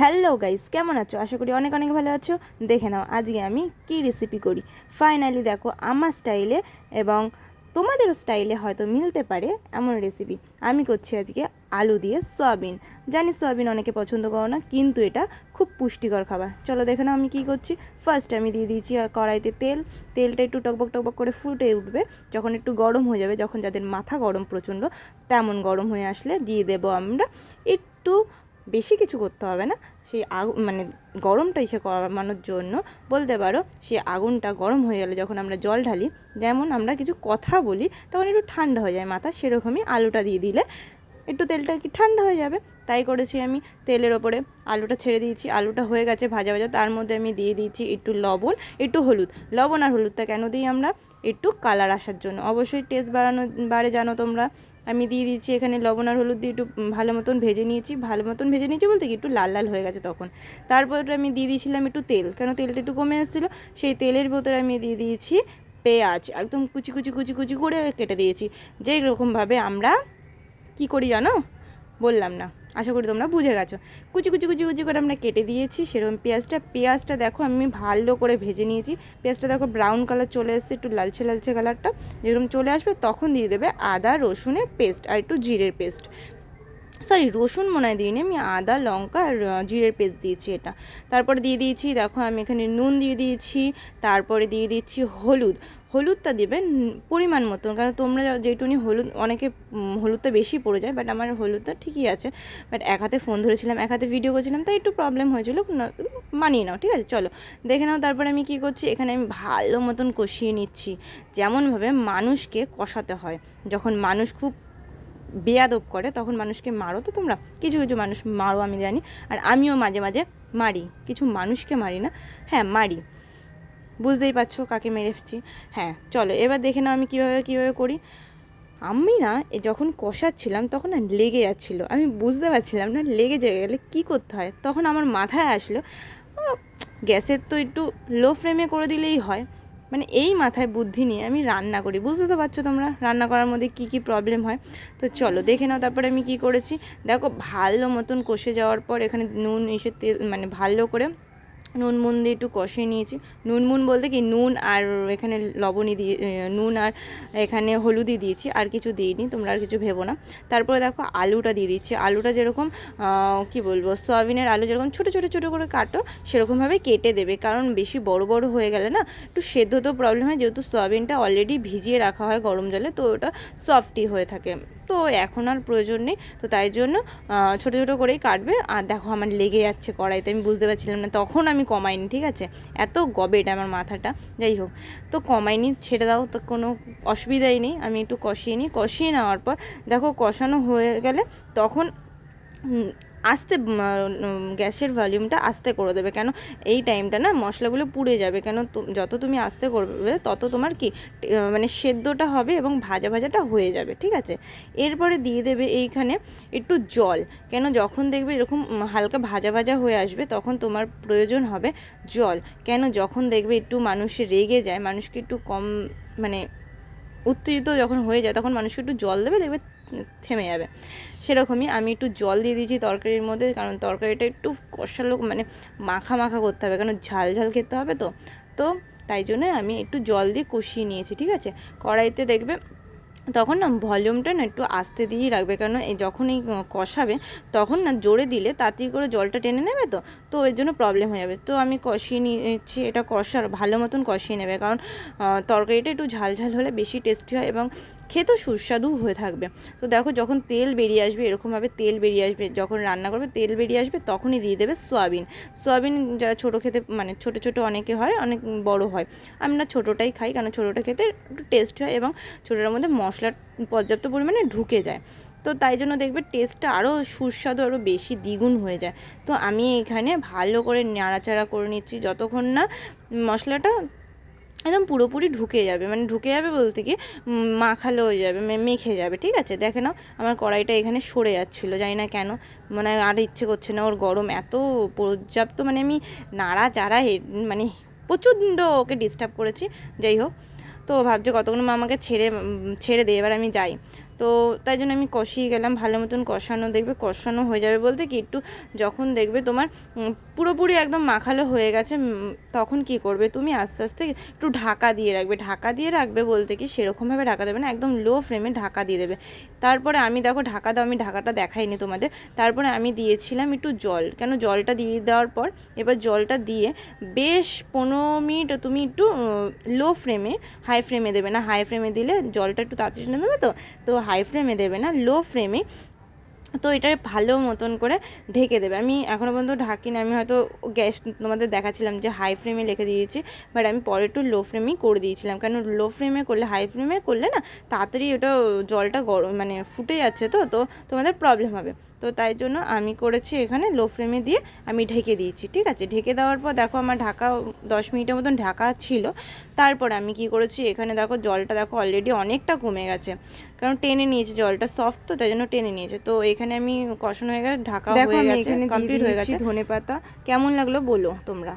Hello guys, কেমন আছো? আশা করি অনেক অনেক ভালো আছো। দেখে নাও আজকে আমি কি রেসিপি করি। ফাইনালি দেখো আমার স্টাইলে এবং তোমাদেরও স্টাইলে হয়তো মিলতে পারে এমন রেসিপি আমি করছি আজকে। আলু দিয়ে সয়াবিন। জানি সয়াবিন অনেকে পছন্দ করো না, কিন্তু এটা খুব পুষ্টিকর খাবার। চলো দেখে নাও আমি কী করছি। ফার্স্ট আমি দিয়ে দিয়েছি কড়াইতে তেলটা একটু টকবক টকবক করে ফুটে উঠবে। যখন একটু গরম হয়ে যাবে, যখন যাদের মাথা গরম প্রচণ্ড, তেমন গরম হয়ে আসলে দিয়ে দেবো আমরা একটু, বেশি কিছু করতে হবে না, সেই মানে গরমটা এসে কমানোর জন্য বলতে পারো। সেই আগুনটা গরম হয়ে গেলে যখন আমরা জল ঢালি, যেমন আমরা কিছু কথা বলি তখন একটু ঠান্ডা হয়ে যায় মাথা, সেরকমই আলুটা দিয়ে দিলে একটু তেলটা কি ঠান্ডা হয়ে যাবে। তাই করেছি আমি। তেলের ওপরে আলুটা ছেড়ে দিয়েছি, আলুটা হয়ে গেছে ভাজা ভাজা। তার মধ্যে আমি দিয়ে দিয়েছি একটু লবণ, একটু হলুদ। লবণ আর হলুদটা কেন দিই আমরা? একটু কালার আসার জন্য, অবশ্যই টেস্ট বাড়ে জানো তোমরা। আমি দিয়ে দিচ্ছি এখানে লবণ আর হলুদ দিয়ে একটু ভালো মতন ভেজে নিয়েছি। ভালো মতন ভেজে নিয়েছি বলতে কি একটু লাল লাল হয়ে গেছে তখন। তারপর আমি দিয়ে দিয়েছিলাম একটু তেল, কেন তেলটা একটু কমে এসেছিলো। সেই তেলের ভেতরে আমি দিয়ে দিয়েছি পেঁয়াজ, একদম কুচি কুচি কুচি কুচি করে কেটে দিয়েছি। যেই রকমভাবে আমরা কি করি জানো, বললাম না, আশা করি তোমরা বুঝে গেছো। কুচি কুচি কুচি কুচি করে আমরা কেটে দিয়েছি সেরকম পেঁয়াজটা দেখো আমি ভালো করে ভেজে নিয়েছি। পেঁয়াজটা দেখো ব্রাউন কালার চলে এসেছে, একটু লালচে লালচে কালারটা যেরকম চলে আসবে তখন দিয়ে দেবে আদা রসুনের পেস্ট আর একটু জিরের পেস্ট। সরি, রসুন মনে হয় দিইনি, আমি আদা লঙ্কা আর জিরের পেস্ট দিয়েছি এটা। তারপরে দিয়ে দিয়েছি দেখো আমি এখানে নুন দিয়ে দিয়েছি। তারপরে দিয়ে দিচ্ছি হলুদটা দেবেন পরিমাণ মতন, কারণ তোমরা যেটুনি হলুদ, অনেকে হলুদটা বেশি পড়ে যায়, বাট আমার হলুদটা ঠিকই আছে। বাট এক হাতে ফোন ধরেছিলাম, এক হাতে ভিডিও করছিলাম, তাই একটু প্রবলেম হয়েছিল, মানিয়ে নাও, ঠিক আছে। চলো দেখে নাও। তারপরে আমি কী করছি, এখানে আমি ভালো মতন কষিয়ে নিচ্ছি, যেমনভাবে মানুষকে কষাতে হয়। যখন মানুষ খুব বেয়াদব করে তখন মানুষকে মারো তো তোমরা, কিছু কিছু মানুষ মারো আমি জানি, আর আমিও মাঝে মাঝে মারি, কিছু মানুষকে মারি না, হ্যাঁ মারি। বুঝতেই পারছো কাকে মেরেছি। হ্যাঁ চলো এবার দেখে নাও আমি কীভাবে করি। আমি না যখন কষাচ্ছিলাম তখন না লেগে যাচ্ছিলো, আমি বুঝতে পারছিলাম না লেগে গেলে কী করতে হয়। তখন আমার মাথায় আসলো গ্যাসের তো একটু লো ফ্লেমে করে দিলেই হয়। মানে এই মাথায় বুদ্ধি নিয়ে আমি রান্না করি। বুঝতে তো পারছো তোমরা রান্না করার মধ্যে কী কী প্রবলেম হয়। তো চলো দেখে নাও তারপরে আমি কী করেছি। দেখো ভালো মতন কষে যাওয়ার পর এখানে নুন এসে তেল, মানে ভালো করে নুন দিয়ে একটু কষিয়ে নিয়েছি। নুন বলতে কি নুন আর এখানে লবণই দিয়ে, নুন আর এখানে হলুদই দিয়েছি, আর কিছু দিইনি, তোমরা আর কিছু ভেবো না। তারপরে দেখো আলুটা দিয়ে দিচ্ছি। আলুটা যেরকম কি বলবো, সয়াবিনের আলু যেরকম ছোটো ছোটো ছোটো করে কাটো সেরকমভাবে কেটে দেবে, কারণ বেশি বড় বড় হয়ে গেলে না একটু সেদ্ধ তো প্রবলেম হয়, যেহেতু সয়াবিনটা অলরেডি ভিজিয়ে রাখা হয় গরম জলে, তো ওটা সফটই হয়ে থাকে। তো এখন আর প্রয়োজন নেই, তো তাই জন্য ছোটো ছোটো করেই কাটবে। আর দেখো আমার লেগে যাচ্ছে কড়াইতে, আমি বুঝতে পারছিলাম না, তখন আমি কমাইনি, ঠিক আছে। এত গবে এটা আমার মাথাটা, যাই হোক, তো কমাইনি, ছেড়ে দাও, তো কোনো অসুবিধাই নেই। আমি একটু কষিয়ে নেওয়ার পর দেখো কষানো হয়ে গেলে তখন আস্তে গ্যাসের ভলিউমটা আস্তে করে দেবে, কেন এই টাইমটা না মশলাগুলো পুড়ে যাবে, কেন যত তুমি আস্তে করবে তত তোমার কি মানে সেদ্ধটা হবে এবং ভাজাটা হয়ে যাবে, ঠিক আছে। এরপরে দিয়ে দেবে এইখানে একটু জল, কেন যখন দেখবে এরকম হালকা ভাজা হয়ে আসবে তখন তোমার প্রয়োজন হবে জল। কেন যখন দেখবে একটু মানুষের রেগে যায়, মানুষকে একটু কম মানে উত্তেজিত যখন হয়ে যায় তখন মানুষকে একটু জল দেবে, দেখবে থেমে যাবে। সেরকমই আমি একটু জল দিয়ে দিয়েছি তরকারির মধ্যে, কারণ তরকারিটা একটু কষালো, মানে মাখা করতে হবে, কারণ ঝাল খেতে হবে তো। তো তাই জন্য আমি একটু জল দিয়ে কষিয়ে নিয়েছি, ঠিক আছে। কড়াইতে দেখবে তখন না ভলিউমটা না একটু আস্তে দিয়েই রাখবে, কারণ এই যখন এই কষাবে তখন না জোরে দিলে তাড়াতাড়ি করে জলটা টেনে নেবে, তো এর জন্য প্রবলেম হয়ে যাবে। তো আমি কষিয়ে নিয়েছি, এটা ভালো মতন কষিয়ে নেবে, কারণ তরকারিটা একটু ঝাল হলে বেশি টেস্টি হয় এবং খেতেও সুস্বাদু হয়ে থাকবে। তো দেখো যখন তেল বেরিয়ে আসবে, এরকমভাবে তেল বেরিয়ে আসবে, যখন রান্না করবে তেল বেরিয়ে আসবে তখনই দিয়ে দেবে সোয়াবিন। যারা ছোটো খেতে, মানে ছোটো অনেকে হয়, অনেক বড় হয়, আমরা ছোটোটাই খাই, কারণ ছোটোটা খেতে একটু টেস্ট হয় এবং ছোটোটার মধ্যে মশলা পর্যাপ্ত পরিমাণে ঢুকে যায়, তো তাই জন্য দেখবে টেস্টটা আরও সুস্বাদু আরও বেশি দ্বিগুণ হয়ে যায়। তো আমি এখানে ভালো করে নাড়াচাড়া করে নিচ্ছি যতক্ষণ না মশলাটা একদম পুরোপুরি ঢুকে যাবে, মানে ঢুকে যাবে বলতে কি মাখালো হয়ে যাবে, মেখে যাবে, ঠিক আছে। দেখে নাও আমার কড়াইটা এখানে সরে যাচ্ছিলো, জানি না কেন, মানে আর ইচ্ছে করছে না, ওর গরম এত পর্যাপ্ত, মানে আমি নাড়াচাড়া মানে প্রচণ্ড ওকে ডিস্টার্ব করেছি, যাই হোক। তো ভাবছে কতক্ষণ মা আমাকে ছেড়ে দে, এবার আমি যাই। তো তাই জন্য আমি কষিয়ে গেলাম, ভালো মতন কষানো, দেখবে কষানো হয়ে যাবে বলতে কি একটু যখন দেখবে তোমার পুরোপুরি একদম মাখালো হয়ে গেছে, তখন কি করবে তুমি আস্তে আস্তে একটু ঢাকা দিয়ে রাখবে। ঢাকা দিয়ে রাখবে বলতে কি সেরকমভাবে ঢাকা দেবে না, একদম লো ফ্লেমে ঢাকা দিয়ে দেবে। তারপরে আমি দেখো ঢাকা দাও, আমি ঢাকাটা দেখাইনি তোমাদের। তারপরে আমি দিয়েছিলাম একটু জল, কেন জলটা দিয়ে দেওয়ার পর এবার জলটা দিয়ে বেশ 15 মিনিট তুমি একটু লো ফ্লেমে, হাই ফ্লেমে দেবে না, হাই ফ্লেমে দিলে জলটা একটু তাড়াতাড়ি টেনে দেবে, তো হাই ফ্লেমে দেবে না, লো ফ্লেমে। তো এটা ভালো মতন করে ঢেকে দেবে। আমি এখনও পর্যন্ত ঢাকিনি, আমি হয়তো গ্যাস তোমাদের দেখাচ্ছিলাম যে হাই ফ্লেমে রেখে দিয়েছি, বাট আমি পরে একটু লো ফ্লেমেই করে দিয়েছিলাম, কারণ লো ফ্লেমে করলে, হাই ফ্লেমে করলে না তাড়াতাড়ি ওটা জলটা গরম মানে ফুটে যাচ্ছে, তো তোমাদের প্রবলেম হবে। তো তাই জন্য আমি করেছি এখানে লো ফ্লেমে দিয়ে আমি ঢেকে দিয়েছি। ঠিক আছে, ঢেকে দেওয়ার পর দেখো আমার ঢাকা 10 মিনিটের মতন ঢাকা ছিল। তারপর আমি কি করেছি এখানে দেখো জলটা দেখো অলরেডি অনেকটা কমে গেছে, কারণ টেনে নিয়েছে জলটা, সফট তো তাই জন্য টেনে নিয়েছে। তো এখানে আমি কষানো হয়ে গেছে, ঢাকা হয়ে গেছে, কমপ্লিট হয়ে গেছে। ধনেপাতা কেমন লাগলো বলো তোমরা।